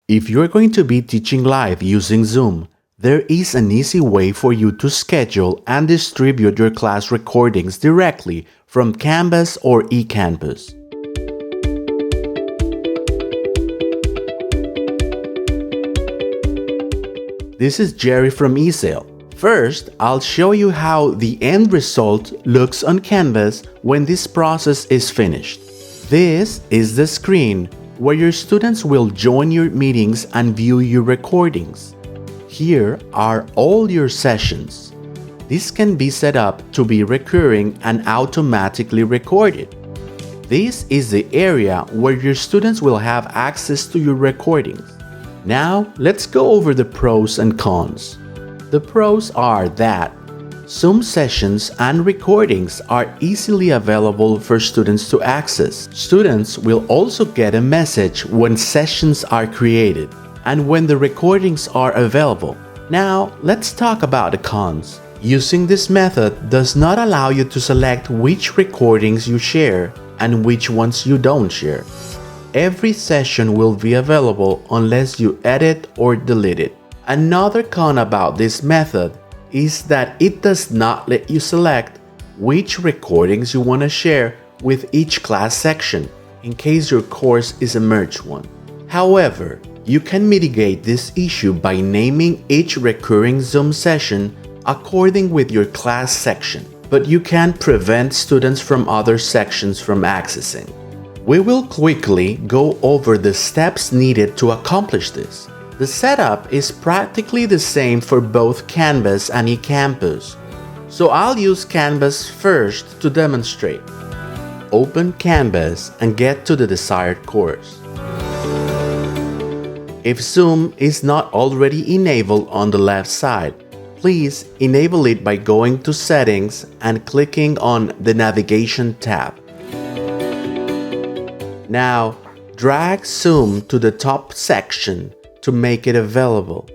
If you're going to be teaching live using Zoom, there is an easy way for you to schedule and distribute your class recordings directly from Canvas or eCampus. This is Jerry from eSale. First, I'll show you how the end result looks on Canvas when this process is finished. This is the screen where your students will join your meetings and view your recordings. Here are all your sessions. This can be set up to be recurring and automatically recorded. This is the area where your students will have access to your recordings. Now, let's go over the pros and cons. The pros are that Zoom sessions and recordings are easily available for students to access. Students will also get a message when sessions are created and when the recordings are available. Now, let's talk about the cons. Using this method does not allow you to select which recordings you share and which ones you don't share. Every session will be available unless you edit or delete it. Another con about this method is that it does not let you select which recordings you want to share with each class section in case your course is a merged one. However, you can mitigate this issue by naming each recurring Zoom session according with your class section, but you can't prevent students from other sections from accessing. We will quickly go over the steps needed to accomplish this. The setup is practically the same for both Canvas and eCampus, so I'll use Canvas first to demonstrate. Open Canvas and get to the desired course. If Zoom is not already enabled on the left side, please enable it by going to Settings and clicking on the Navigation tab. Now, drag Zoom to the top section to make it available.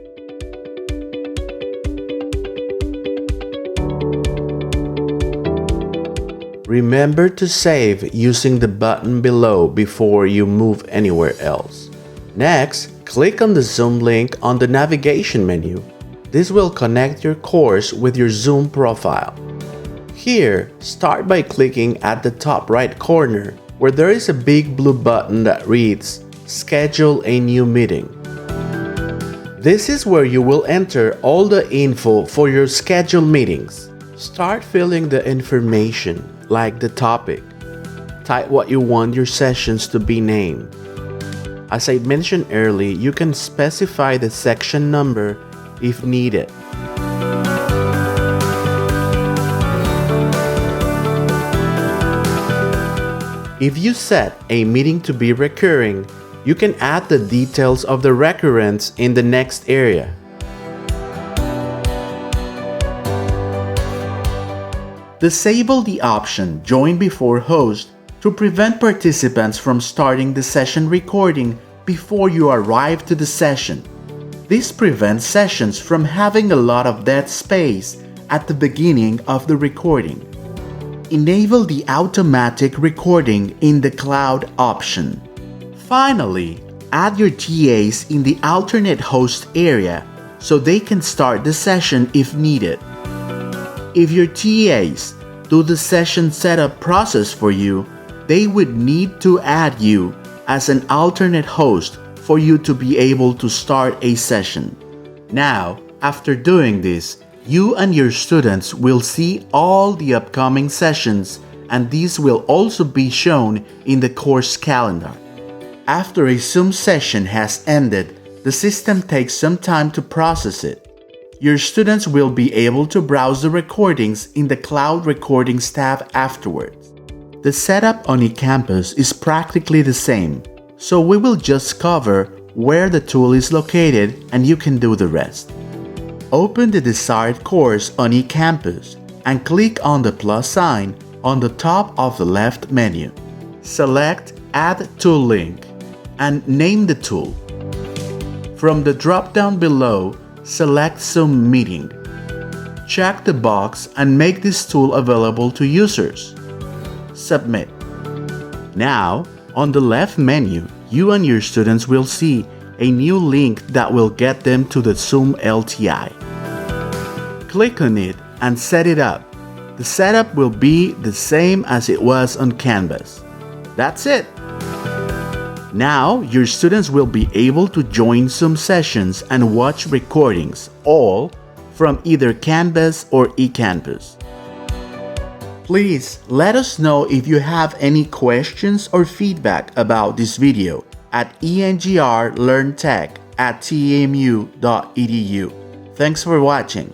Remember to save using the button below before you move anywhere else. Next, click on the Zoom link on the navigation menu. This will connect your course with your Zoom profile. Here, start by clicking at the top right corner where there is a big blue button that reads Schedule a new meeting. This is where you will enter all the info for your scheduled meetings. Start filling the information, like the topic. Type what you want your sessions to be named. As I mentioned earlier, you can specify the section number if needed. If you set a meeting to be recurring, you can add the details of the recurrence in the next area. Disable the option Join Before Host to prevent participants from starting the session recording before you arrive to the session. This prevents sessions from having a lot of dead space at the beginning of the recording. Enable the automatic recording in the cloud option. Finally, add your TAs in the alternate host area so they can start the session if needed. If your TAs do the session setup process for you, they would need to add you as an alternate host for you to be able to start a session. Now, after doing this, you and your students will see all the upcoming sessions, and these will also be shown in the course calendar. After a Zoom session has ended, the system takes some time to process it. Your students will be able to browse the recordings in the Cloud Recordings tab afterwards. The setup on eCampus is practically the same, so we will just cover where the tool is located and you can do the rest. Open the desired course on eCampus and click on the plus sign on the top of the left menu. Select Add Tool Link and name the tool. From the drop-down below, select Zoom Meeting. Check the box and make this tool available to users. Submit. Now, on the left menu, you and your students will see a new link that will get them to the Zoom LTI. Click on it and set it up. The setup will be the same as it was on Canvas. That's it. Now, your students will be able to join Zoom sessions and watch recordings, all from either Canvas or eCampus. Please let us know if you have any questions or feedback about this video at engrlearntech@tamu.edu. Thanks for watching.